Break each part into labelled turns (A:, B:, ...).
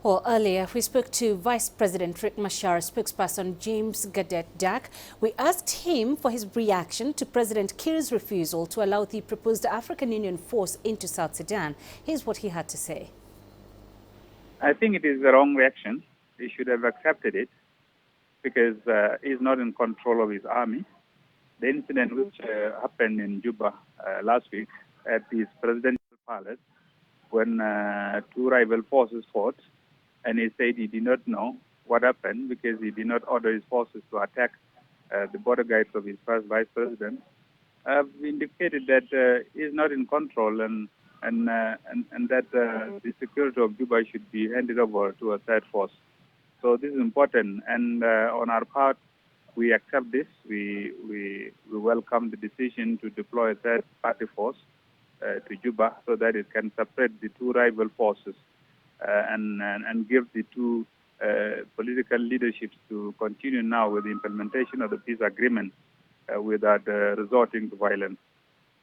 A: Well, earlier we spoke to Vice President Riek Machar spokesperson James Gatdet Dak. We asked him for his reaction to President Kiir's refusal to allow the proposed African Union force into South Sudan. Here's what he had to say.
B: I think it is the wrong reaction. He should have accepted it because he's not in control of his army. The incident which happened in Juba last week at his presidential palace when two rival forces fought, and he said he did not know what happened because he did not order his forces to attack the border guards of his first vice president. I've indicated that he's not in control and that the security of Juba should be handed over to a third force. So this is important, and on our part, we accept this. We welcome the decision to deploy a third-party force to Juba so that it can separate the two rival forces and give the two political leaderships to continue now with the implementation of the peace agreement without resorting to violence.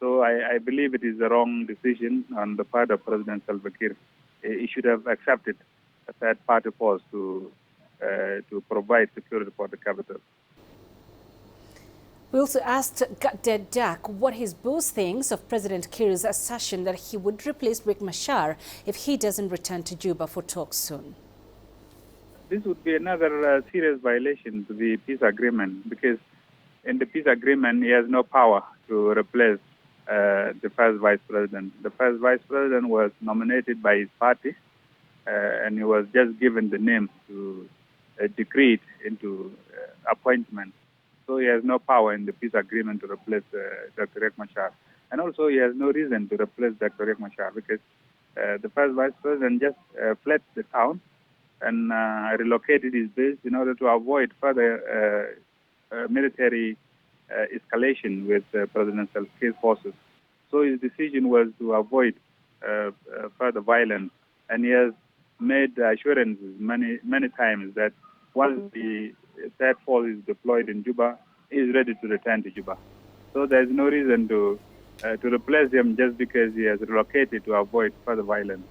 B: So I believe it is the wrong decision on the part of President Salva Kiir. He should have accepted a third-party force to provide security for the capital.
A: We also asked Gatdet Dak what his boss thinks of President Kiir's assertion that he would replace Riek Machar if he doesn't return to Juba for talks soon.
B: This would be another serious violation to the peace agreement because in the peace agreement he has no power to replace the first vice president. The first vice president was nominated by his party and he was just given the name to decree it into appointment. So he has no power in the peace agreement to replace Dr. Riek Machar. And also he has no reason to replace Dr. Riek Machar because the first vice president just fled the town and relocated his base in order to avoid further military escalation with President Salva Kiir's forces. So his decision was to avoid further violence, and he has made assurances many times that once the third force is deployed in Juba, he is ready to return to Juba. So there is no reason to replace him just because he has relocated to avoid further violence.